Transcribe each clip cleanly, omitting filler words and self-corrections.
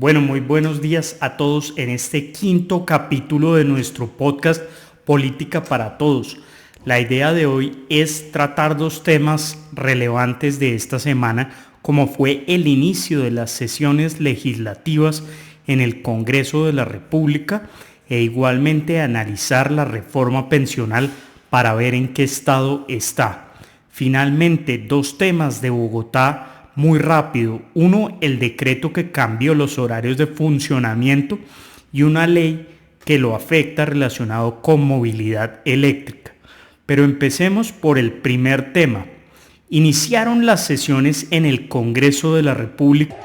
Bueno, muy buenos días a todos en este quinto capítulo de nuestro podcast Política para Todos. La idea de hoy es tratar dos temas relevantes de esta semana, como fue el inicio de las sesiones legislativas en el Congreso de la República e igualmente analizar la reforma pensional para ver en qué estado está. Finalmente, dos temas de Bogotá muy rápido. Uno, el decreto que cambió los horarios de funcionamiento y una ley que lo afecta relacionado con movilidad eléctrica. Pero empecemos por el primer tema. Iniciaron las sesiones en el Congreso de la República.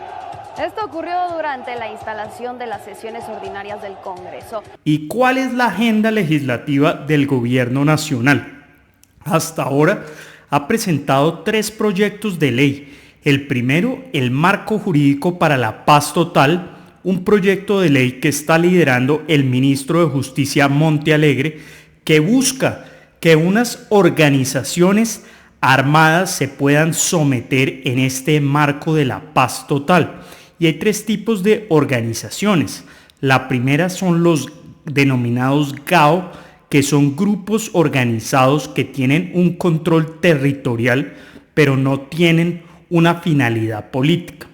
Esto ocurrió durante la instalación de las sesiones ordinarias del Congreso. ¿Y cuál es la agenda legislativa del Gobierno Nacional? Hasta ahora ha presentado 3 proyectos de ley. El primero, el marco jurídico para la paz total, un proyecto de ley que está liderando el ministro de Justicia Montealegre, que busca que unas organizaciones armadas se puedan someter en este marco de la paz total. Y hay 3 tipos de organizaciones. La primera son los denominados GAO, que son grupos organizados que tienen un control territorial, pero no tienen una finalidad política.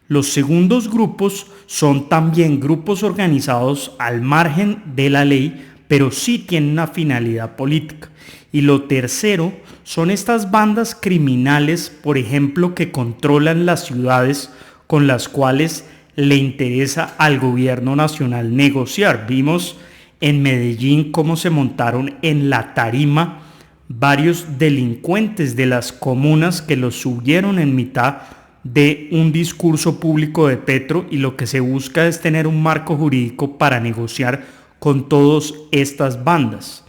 Los segundos grupos son también grupos organizados al margen de la ley, pero sí tienen una finalidad política. Y lo tercero son estas bandas criminales, por ejemplo, que controlan las ciudades con las cuales le interesa al gobierno nacional negociar. Vimos en Medellín cómo se montaron en la tarima varios delincuentes de las comunas que los subieron en mitad de un discurso público de Petro, y lo que se busca es tener un marco jurídico para negociar con todas estas bandas.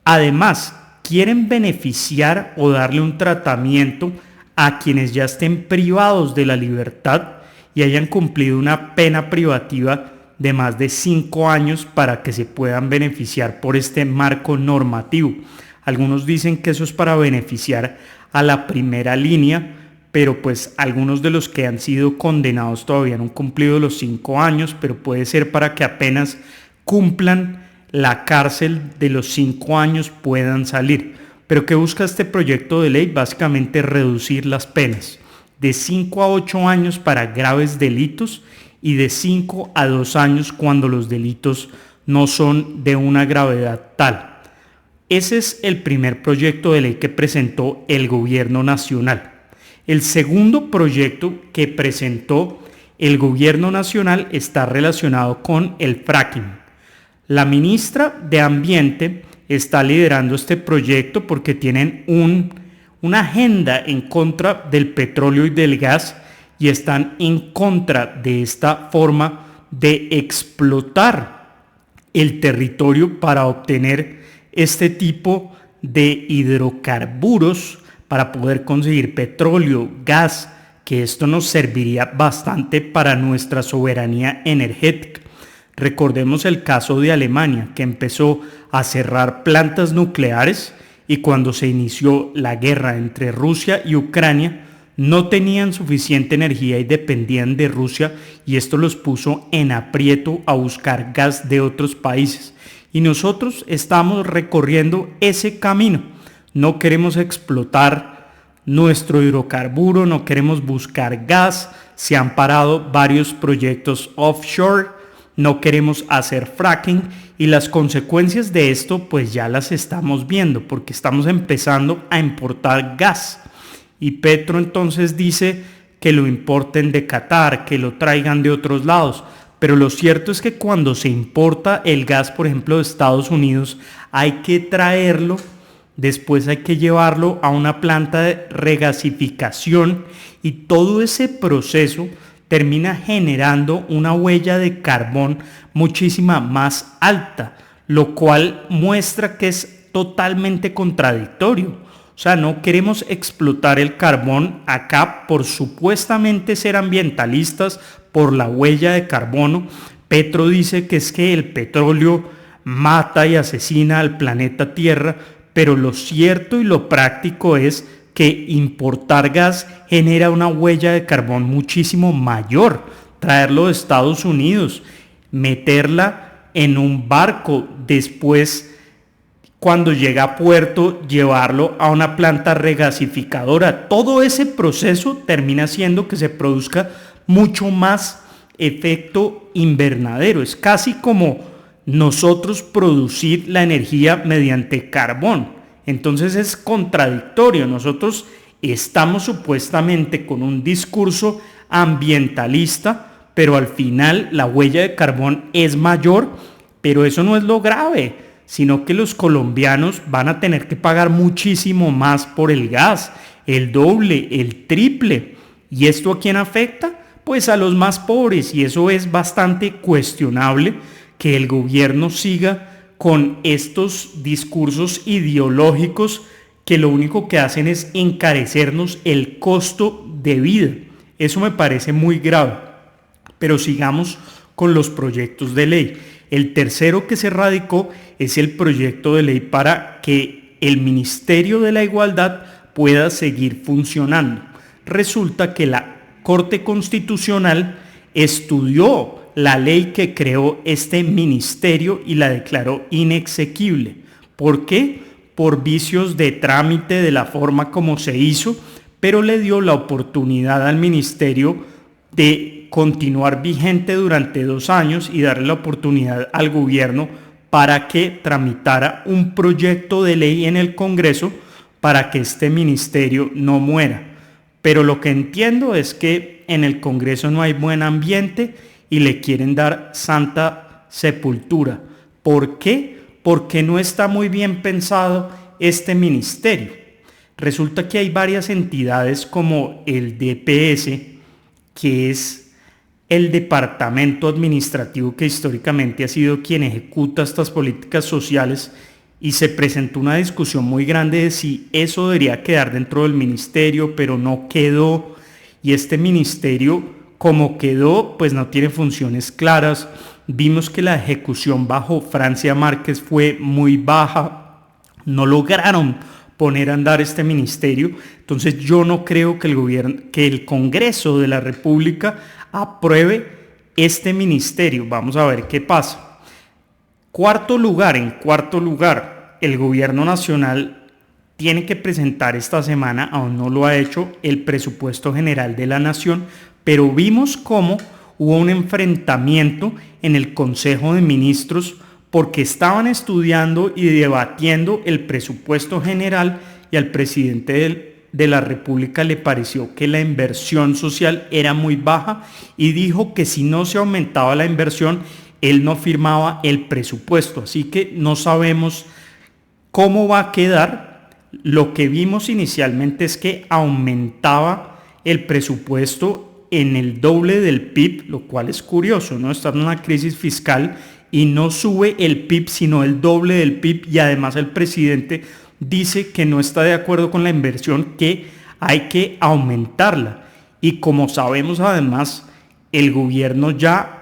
Además, quieren beneficiar o darle un tratamiento a quienes ya estén privados de la libertad y hayan cumplido una pena privativa de más de 5 años para que se puedan beneficiar por este marco normativo. Algunos dicen que eso es para beneficiar a la primera línea, pero pues algunos de los que han sido condenados todavía no han cumplido los 5 años, pero puede ser para que apenas cumplan la cárcel de los 5 años puedan salir. Pero ¿qué busca este proyecto de ley? Básicamente reducir las penas de 5 a 8 años para graves delitos y de 5 a 2 años cuando los delitos no son de una gravedad tal. Ese es el primer proyecto de ley que presentó el gobierno nacional. El segundo proyecto que presentó el gobierno nacional está relacionado con el fracking. La ministra de Ambiente está liderando este proyecto porque tienen una agenda en contra del petróleo y del gas y están en contra de esta forma de explotar el territorio para obtener este tipo de hidrocarburos para poder conseguir petróleo, gas, que esto nos serviría bastante para nuestra soberanía energética. Recordemos el caso de Alemania, que empezó a cerrar plantas nucleares y cuando se inició la guerra entre Rusia y Ucrania, no tenían suficiente energía y dependían de Rusia, y esto los puso en aprieto a buscar gas de otros países. Y nosotros estamos recorriendo ese camino. No queremos explotar nuestro hidrocarburo, no queremos buscar gas, se han parado varios proyectos offshore, no queremos hacer fracking y las consecuencias de esto pues ya las estamos viendo porque estamos empezando a importar gas. Y Petro entonces dice que lo importen de Qatar, que lo traigan de otros lados. Pero lo cierto es que cuando se importa el gas, por ejemplo, de Estados Unidos, hay que traerlo, después hay que llevarlo a una planta de regasificación y todo ese proceso termina generando una huella de carbón muchísima más alta, lo cual muestra que es totalmente contradictorio. O sea, no queremos explotar el carbón acá por supuestamente ser ambientalistas, por la huella de carbono. Petro dice que es que el petróleo mata y asesina al planeta Tierra, pero lo cierto y lo práctico es que importar gas genera una huella de carbón muchísimo mayor traerlo de Estados Unidos, meterla en un barco, después cuando llega a puerto llevarlo a una planta regasificadora. Todo ese proceso termina haciendo que se produzca mucho más efecto invernadero. Es casi como nosotros producir la energía mediante carbón. Entonces es contradictorio. Nosotros estamos supuestamente con un discurso ambientalista, pero al final la huella de carbón es mayor, pero eso no es lo grave, sino que los colombianos van a tener que pagar muchísimo más por el gas, el doble, el triple. ¿Y esto a quién afecta? Pues a los más pobres, y eso es bastante cuestionable, que el gobierno siga con estos discursos ideológicos que lo único que hacen es encarecernos el costo de vida. Eso me parece muy grave. Pero sigamos con los proyectos de ley. El tercero que se radicó es el proyecto de ley para que el Ministerio de la Igualdad pueda seguir funcionando. Resulta que la Corte Constitucional estudió la ley que creó este ministerio y la declaró inexequible. ¿Por qué? Por vicios de trámite de la forma como se hizo, pero le dio la oportunidad al ministerio de continuar vigente durante 2 años y darle la oportunidad al gobierno para que tramitara un proyecto de ley en el Congreso para que este ministerio no muera. Pero lo que entiendo es que en el Congreso no hay buen ambiente y le quieren dar santa sepultura. ¿Por qué? Porque no está muy bien pensado este ministerio. Resulta que hay varias entidades como el DPS, que es el departamento administrativo que históricamente ha sido quien ejecuta estas políticas sociales, y se presentó una discusión muy grande de si eso debería quedar dentro del ministerio, pero no quedó, y este ministerio como quedó, pues no tiene funciones claras. Vimos que la ejecución bajo Francia Márquez fue muy baja, no lograron poner a andar este ministerio. Entonces yo no creo que el Congreso de la República apruebe este ministerio. Vamos a ver qué pasa. En cuarto lugar, el gobierno nacional tiene que presentar esta semana, aún no lo ha hecho, el presupuesto general de la nación, pero vimos cómo hubo un enfrentamiento en el Consejo de Ministros porque estaban estudiando y debatiendo el presupuesto general, y al presidente de la República le pareció que la inversión social era muy baja y dijo que si no se aumentaba la inversión, él no firmaba el presupuesto. Así que no sabemos cómo va a quedar. Lo que vimos inicialmente es que aumentaba el presupuesto en el doble del PIB, lo cual es curioso, ¿no? Está en una crisis fiscal y no sube el PIB, sino el doble del PIB, y además el presidente dice que no está de acuerdo con la inversión, que hay que aumentarla. Y como sabemos además, el gobierno ya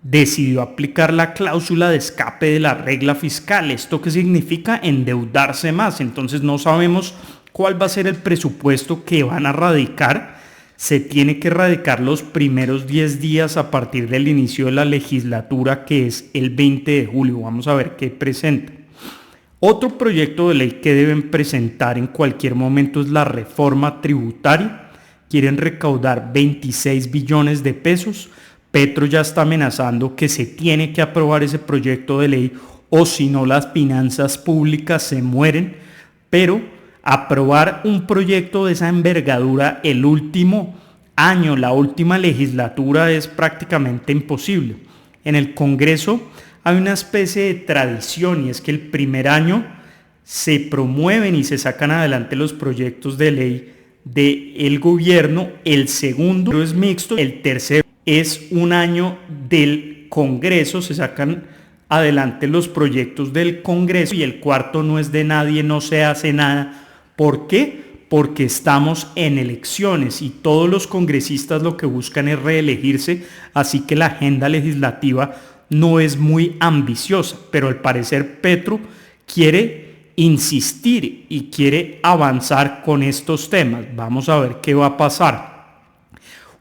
decidió aplicar la cláusula de escape de la regla fiscal. ¿Esto qué significa? Endeudarse más. Entonces no sabemos cuál va a ser el presupuesto que van a radicar. Se tiene que radicar los primeros 10 días a partir del inicio de la legislatura, que es el 20 de julio. Vamos a ver qué presenta. Otro proyecto de ley que deben presentar en cualquier momento es la reforma tributaria. Quieren recaudar 26 billones de pesos. Petro ya está amenazando que se tiene que aprobar ese proyecto de ley, o si no las finanzas públicas se mueren. Pero aprobar un proyecto de esa envergadura el último año, la última legislatura, es prácticamente imposible. En el Congreso hay una especie de tradición, y es que el primer año se promueven y se sacan adelante los proyectos de ley del gobierno, el segundo es mixto, el tercero es un año del Congreso, se sacan adelante los proyectos del Congreso, y el cuarto no es de nadie, no se hace nada. ¿Por qué? Porque estamos en elecciones y todos los congresistas lo que buscan es reelegirse, así que la agenda legislativa no es muy ambiciosa, pero al parecer Petro quiere insistir y quiere avanzar con estos temas. Vamos a ver qué va a pasar.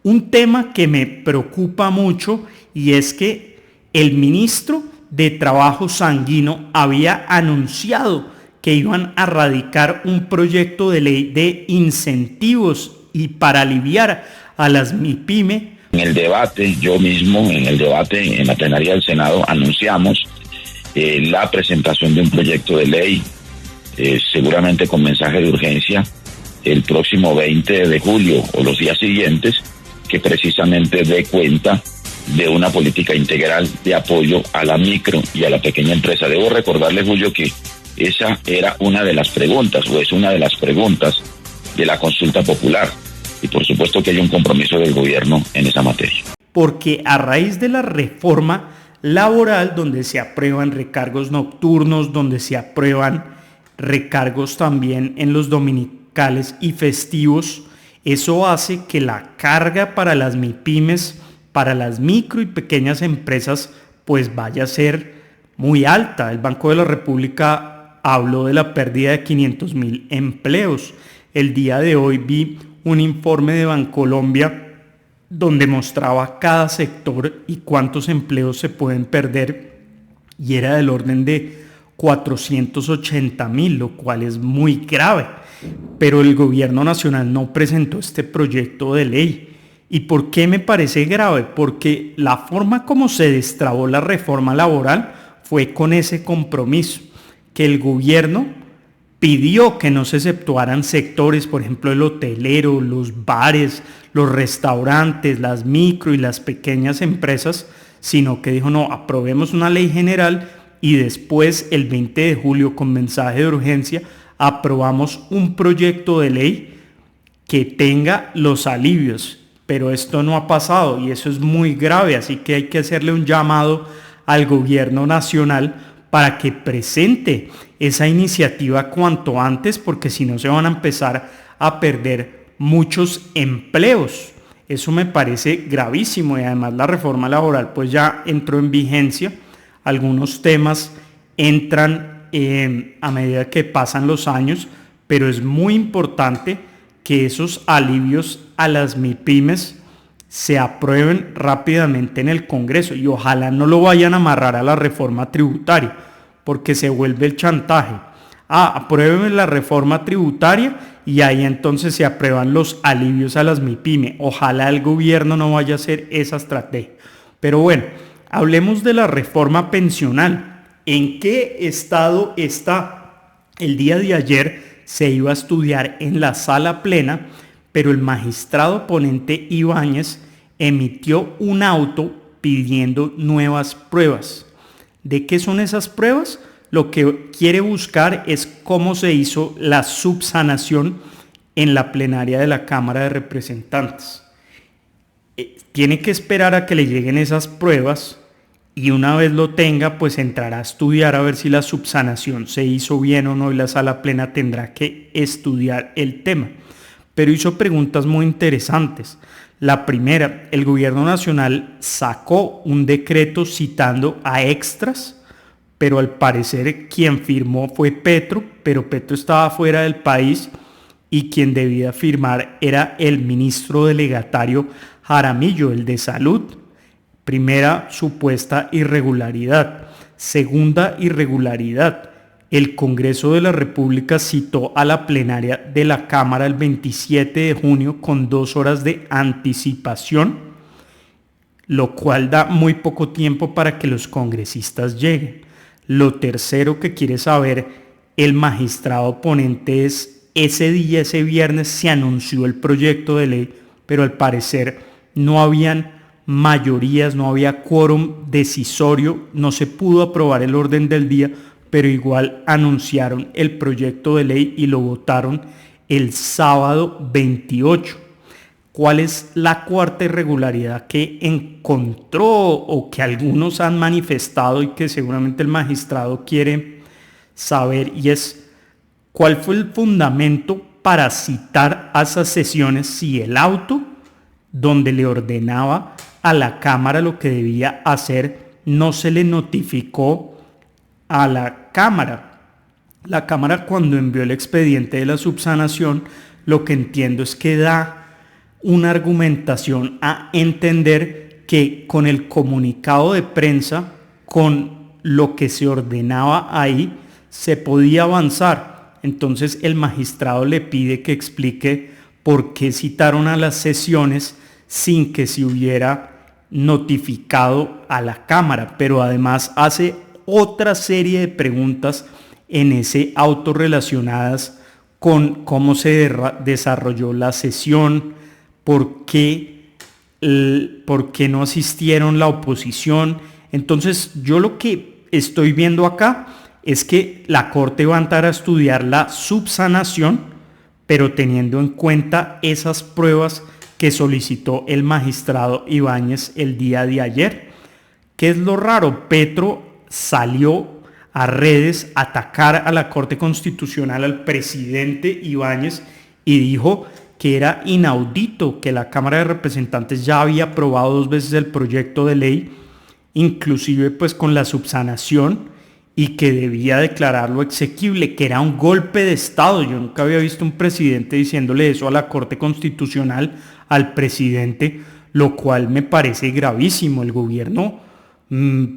un tema que me preocupa mucho y es que el ministro de Trabajo Sanguino había anunciado que iban a radicar un proyecto de ley de incentivos y para aliviar a las MIPYME. En el debate, yo mismo, en el debate en la plenaria del Senado, anunciamos la presentación de un proyecto de ley, seguramente con mensaje de urgencia, el próximo 20 de julio o los días siguientes, que precisamente dé cuenta de una política integral de apoyo a la micro y a la pequeña empresa. Debo recordarle, Julio, que esa era una de las preguntas, o es una de las preguntas de la consulta popular. Y por supuesto que hay un compromiso del gobierno en esa materia. Porque a raíz de la reforma laboral, donde se aprueban recargos nocturnos, donde se aprueban recargos también en los dominicales y festivos, eso hace que la carga para las MIPYMES, para las micro y pequeñas empresas, pues vaya a ser muy alta. El Banco de la República habló de la pérdida de 500.000 empleos. El día de hoy vi un informe de Bancolombia donde mostraba cada sector y cuántos empleos se pueden perder, y era del orden de 480.000, lo cual es muy grave. Pero el gobierno nacional no presentó este proyecto de ley. ¿Y por qué me parece grave? Porque la forma como se destrabó la reforma laboral fue con ese compromiso, que el gobierno pidió que no se exceptuaran sectores, por ejemplo el hotelero, los bares, los restaurantes, las micro y las pequeñas empresas, sino que dijo no, aprobemos una ley general y después el 20 de julio con mensaje de urgencia aprobamos un proyecto de ley que tenga los alivios. Pero esto no ha pasado y eso es muy grave, así que hay que hacerle un llamado al gobierno nacional para que presente esa iniciativa cuanto antes, porque si no se van a empezar a perder muchos empleos. Eso me parece gravísimo y además la reforma laboral pues ya entró en vigencia. Algunos temas entran a medida que pasan los años, pero es muy importante que esos alivios a las MIPYMES se aprueben rápidamente en el Congreso y ojalá no lo vayan a amarrar a la reforma tributaria, porque se vuelve el chantaje. Aprueben la reforma tributaria y ahí entonces se aprueban los alivios a las MIPYME. Ojalá el gobierno no vaya a hacer esa estrategia. Pero bueno, hablemos de la reforma pensional. ¿En qué estado está? El día de ayer se iba a estudiar en la sala plena, pero el magistrado ponente Ibáñez emitió un auto pidiendo nuevas pruebas. ¿De qué son esas pruebas? Lo que quiere buscar es cómo se hizo la subsanación en la plenaria de la Cámara de Representantes. Tiene que esperar a que le lleguen esas pruebas y una vez lo tenga, pues entrará a estudiar a ver si la subsanación se hizo bien o no y la sala plena tendrá que estudiar el tema. Pero hizo preguntas muy interesantes. La primera, el gobierno nacional sacó un decreto citando a extras, pero al parecer quien firmó fue Petro, pero Petro estaba fuera del país y quien debía firmar era el ministro delegatario Jaramillo, el de Salud. Primera supuesta irregularidad. Segunda irregularidad. El Congreso de la República citó a la plenaria de la Cámara el 27 de junio con 2 horas de anticipación, lo cual da muy poco tiempo para que los congresistas lleguen. Lo tercero que quiere saber el magistrado ponente es, ese día, ese viernes, se anunció el proyecto de ley, pero al parecer no habían mayorías, no había quórum decisorio, no se pudo aprobar el orden del día, pero igual anunciaron el proyecto de ley y lo votaron el sábado 28. ¿Cuál es la cuarta irregularidad que encontró o que algunos han manifestado y que seguramente el magistrado quiere saber? Y es, ¿cuál fue el fundamento para citar a esas sesiones si el auto donde le ordenaba a la Cámara lo que debía hacer no se le notificó a la Cámara? La Cámara, cuando envió el expediente de la subsanación, lo que entiendo es que da una argumentación a entender que con el comunicado de prensa, con lo que se ordenaba ahí, se podía avanzar. Entonces el magistrado le pide que explique por qué citaron a las sesiones sin que se hubiera notificado a la Cámara, pero además hace otra serie de preguntas en ese auto relacionadas con cómo se desarrolló la sesión, por qué no asistieron la oposición. Entonces yo lo que estoy viendo acá es que la Corte va a entrar a estudiar la subsanación, pero teniendo en cuenta esas pruebas que solicitó el magistrado Ibáñez el día de ayer. ¿Qué es lo raro? Petro salió a redes a atacar a la Corte Constitucional, al presidente Ibáñez, y dijo que era inaudito que la Cámara de Representantes ya había aprobado 2 veces el proyecto de ley, inclusive pues con la subsanación, y que debía declararlo exequible, que era un golpe de Estado. Yo nunca había visto un presidente diciéndole eso a la Corte Constitucional, al presidente, lo cual me parece gravísimo. El gobierno,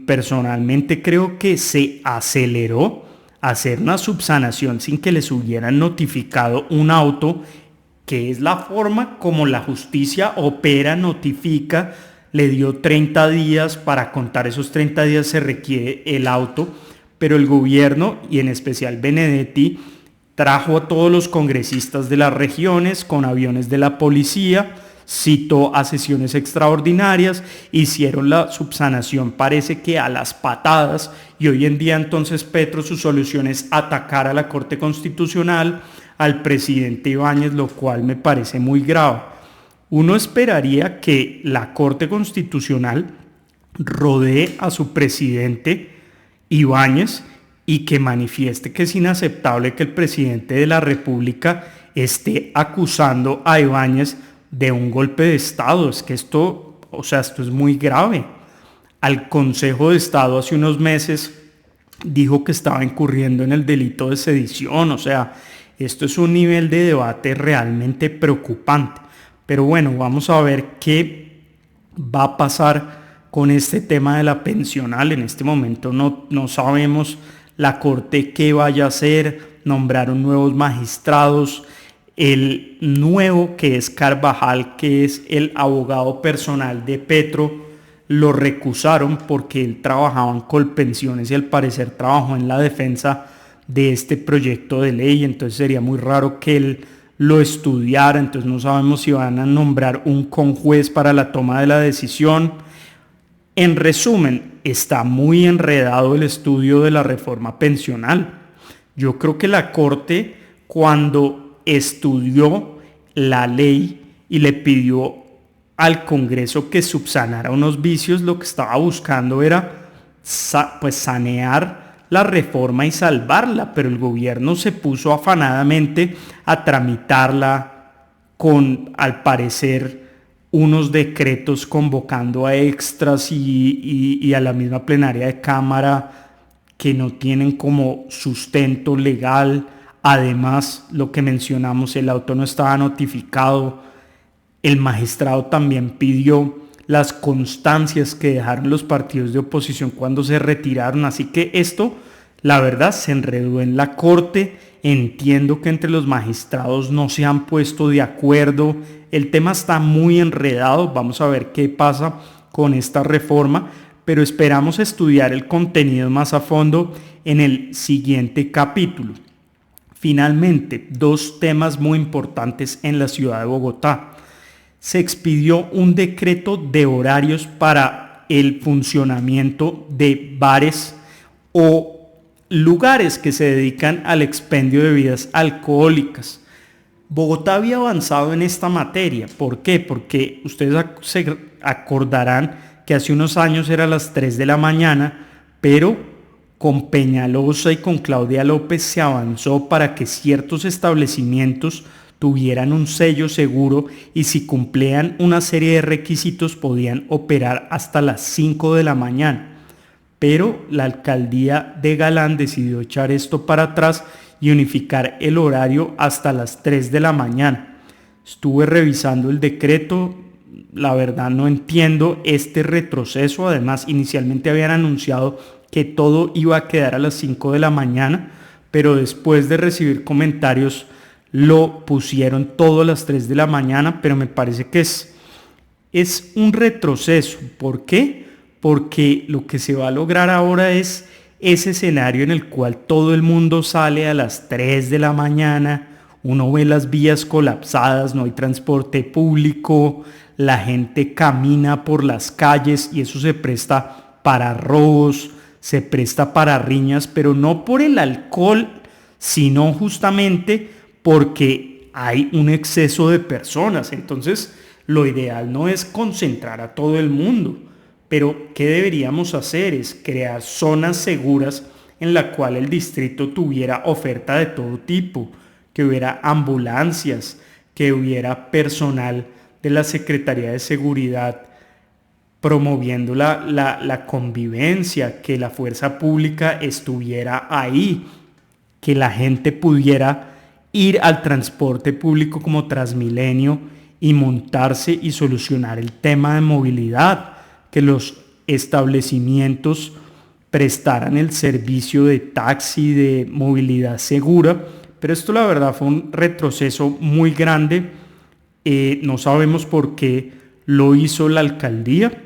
personalmente creo que se aceleró a hacer una subsanación sin que les hubieran notificado un auto, que es la forma como la justicia opera, notifica, le dio 30 días, para contar esos 30 días se requiere el auto, pero el gobierno, y en especial Benedetti, trajo a todos los congresistas de las regiones con aviones de la policía, citó a sesiones extraordinarias, hicieron la subsanación, parece que a las patadas, y hoy en día entonces Petro, su solución es atacar a la Corte Constitucional, al presidente Ibáñez, lo cual me parece muy grave. Uno esperaría que la Corte Constitucional rodee a su presidente Ibáñez y que manifieste que es inaceptable que el presidente de la República esté acusando a Ibáñez de un golpe de Estado. Es que esto es muy grave. Al Consejo de Estado hace unos meses dijo que estaba incurriendo en el delito de sedición. Esto es un nivel de debate realmente preocupante. Pero bueno, vamos a ver qué va a pasar con este tema de la pensional. En este momento no sabemos la Corte qué vaya a hacer. Nombraron nuevos magistrados. El nuevo, que es Carvajal, que es el abogado personal de Petro, lo recusaron porque él trabajaba en Colpensiones y al parecer trabajó en la defensa de este proyecto de ley. Entonces sería muy raro que él lo estudiara. Entonces no sabemos si van a nombrar un conjuez para la toma de la decisión. En resumen, está muy enredado el estudio de la reforma pensional. Yo creo que la Corte, cuando estudió la ley y le pidió al Congreso que subsanara unos vicios, lo que estaba buscando era sanear la reforma y salvarla, pero el gobierno se puso afanadamente a tramitarla con, al parecer, unos decretos convocando a extras y a la misma plenaria de Cámara que no tienen como sustento legal. Además, lo que mencionamos, el auto no estaba notificado. El magistrado también pidió las constancias que dejaron los partidos de oposición cuando se retiraron. Así que esto, la verdad, se enredó en la Corte. Entiendo que entre los magistrados no se han puesto de acuerdo. El tema está muy enredado. Vamos a ver qué pasa con esta reforma, pero esperamos estudiar el contenido más a fondo en el siguiente capítulo. Finalmente, 2 temas muy importantes en la ciudad de Bogotá. Se expidió un decreto de horarios para el funcionamiento de bares o lugares que se dedican al expendio de bebidas alcohólicas. Bogotá había avanzado en esta materia. ¿Por qué? Porque ustedes se acordarán que hace unos años era a las 3 de la mañana, pero con Peñalosa y con Claudia López se avanzó para que ciertos establecimientos tuvieran un sello seguro y si cumplían una serie de requisitos podían operar hasta las 5 de la mañana. Pero la alcaldía de Galán decidió echar esto para atrás y unificar el horario hasta las 3 de la mañana. Estuve revisando el decreto, la verdad no entiendo este retroceso. Además, inicialmente habían anunciado que todo iba a quedar a las 5 de la mañana, pero después de recibir comentarios lo pusieron todo a las 3 de la mañana, pero me parece que es un retroceso. ¿Por qué? Porque lo que se va a lograr ahora es ese escenario en el cual todo el mundo sale a las 3 de la mañana, uno ve las vías colapsadas, no hay transporte público, la gente camina por las calles y eso se presta para robos, se presta para riñas, pero no por el alcohol, sino justamente porque hay un exceso de personas. Entonces, lo ideal no es concentrar a todo el mundo, pero ¿qué deberíamos hacer? Es crear zonas seguras en la cual el distrito tuviera oferta de todo tipo, que hubiera ambulancias, que hubiera personal de la Secretaría de Seguridad promoviendo la convivencia, que la fuerza pública estuviera ahí, que la gente pudiera ir al transporte público como Transmilenio y montarse y solucionar el tema de movilidad, que los establecimientos prestaran el servicio de taxi, de movilidad segura. Pero esto la verdad fue un retroceso muy grande. No sabemos por qué lo hizo la alcaldía.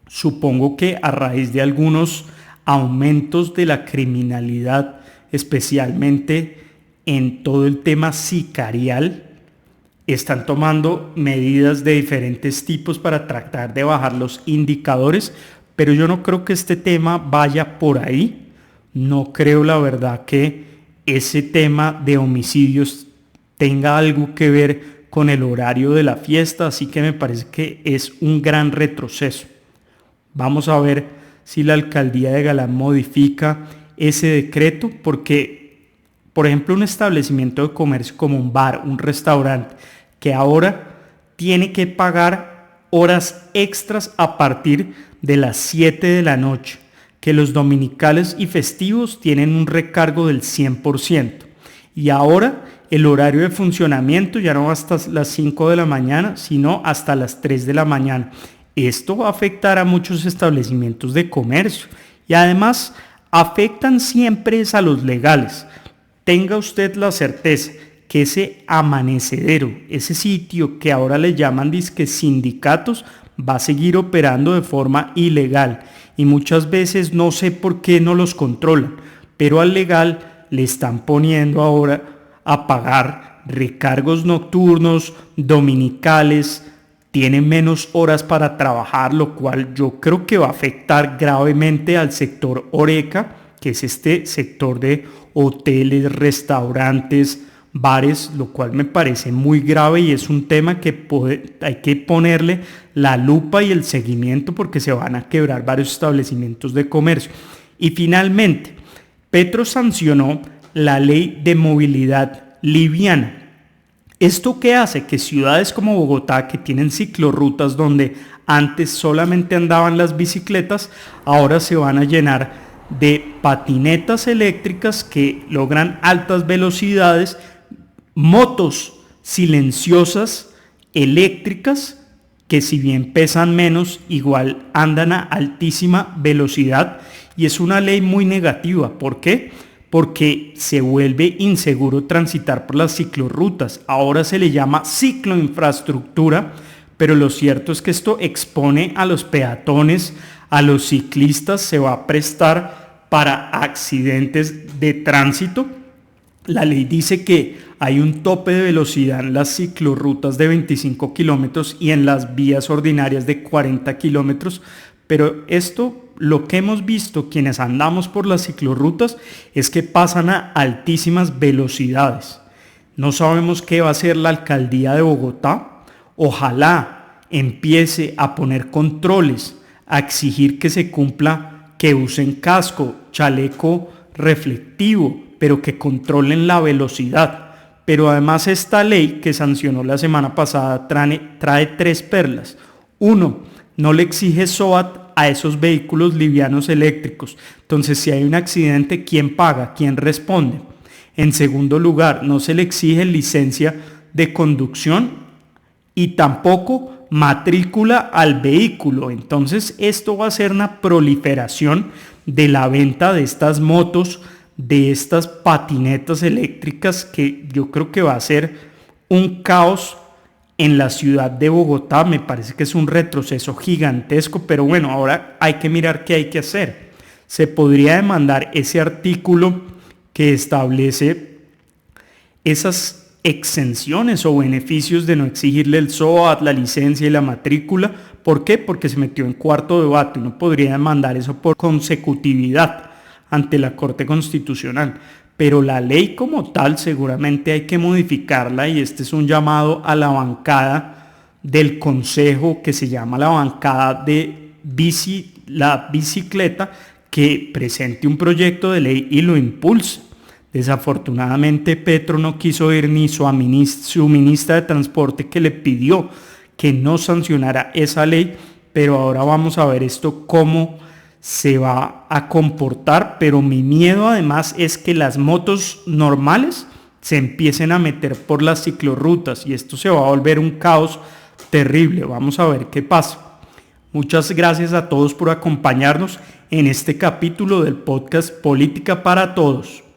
Supongo que a raíz de algunos aumentos de la criminalidad, especialmente en todo el tema sicarial, están tomando medidas de diferentes tipos para tratar de bajar los indicadores, pero yo no creo que este tema vaya por ahí. No creo, la verdad, que ese tema de homicidios tenga algo que ver con el horario de la fiesta, así que me parece que es un gran retroceso. Vamos a ver si la alcaldía de Galán modifica ese decreto, porque, por ejemplo, un establecimiento de comercio como un bar, un restaurante, que ahora tiene que pagar horas extras a partir de las 7 de la noche, que los dominicales y festivos tienen un recargo del 100%, y ahora el horario de funcionamiento ya no va hasta las 5 de la mañana, sino hasta las 3 de la mañana. Esto va a afectar a muchos establecimientos de comercio y además afectan siempre a los legales. Tenga usted la certeza que ese amanecedero, ese sitio que ahora le llaman disque sindicatos, va a seguir operando de forma ilegal y muchas veces no sé por qué no los controlan, pero al legal le están poniendo ahora a pagar recargos nocturnos, dominicales, tienen menos horas para trabajar, lo cual yo creo que va a afectar gravemente al sector Horeca, que es este sector de hoteles, restaurantes, bares, lo cual me parece muy grave y es un tema que hay que ponerle la lupa y el seguimiento porque se van a quebrar varios establecimientos de comercio. Y finalmente, Petro sancionó la ley de movilidad liviana. ¿Esto qué hace? Que ciudades como Bogotá, que tienen ciclorrutas donde antes solamente andaban las bicicletas, ahora se van a llenar de patinetas eléctricas que logran altas velocidades, motos silenciosas eléctricas que si bien pesan menos, igual andan a altísima velocidad, y es una ley muy negativa. ¿Por qué? Porque se vuelve inseguro transitar por las ciclorrutas. Ahora se le llama cicloinfraestructura, pero lo cierto es que esto expone a los peatones, a los ciclistas, se va a prestar para accidentes de tránsito. La ley dice que hay un tope de velocidad en las ciclorrutas de 25 kilómetros y en las vías ordinarias de 40 kilómetros, pero esto, lo que hemos visto quienes andamos por las ciclorrutas, es que pasan a altísimas velocidades. No sabemos qué va a hacer la alcaldía de Bogotá. Ojalá empiece a poner controles, a exigir que se cumpla, que usen casco, chaleco reflectivo, pero que controlen la velocidad. Pero además esta ley que sancionó la semana pasada trae 3 perlas. 1, no le exige SOAT a esos vehículos livianos eléctricos. Entonces, si hay un accidente, ¿quién paga? ¿Quién responde? En segundo lugar, no se le exige licencia de conducción y tampoco matrícula al vehículo. Entonces esto va a ser una proliferación de la venta de estas motos, de estas patinetas eléctricas, que yo creo que va a ser un caos en la ciudad de Bogotá. Me parece que es un retroceso gigantesco, pero bueno, ahora hay que mirar qué hay que hacer. Se podría demandar ese artículo que establece esas exenciones o beneficios de no exigirle el SOAT, la licencia y la matrícula. ¿Por qué? Porque se metió en cuarto debate. Uno podría demandar eso por consecutividad ante la Corte Constitucional. Pero la ley como tal seguramente hay que modificarla, y este es un llamado a la bancada del Consejo, que se llama la bancada de la bicicleta, que presente un proyecto de ley y lo impulse. Desafortunadamente Petro no quiso ir, ni su ministra de Transporte, que le pidió que no sancionara esa ley, pero ahora vamos a ver esto cómo se va a comportar. Pero mi miedo además es que las motos normales se empiecen a meter por las ciclorrutas y esto se va a volver un caos terrible. Vamos a ver qué pasa. Muchas gracias a todos por acompañarnos en este capítulo del podcast Política para Todos.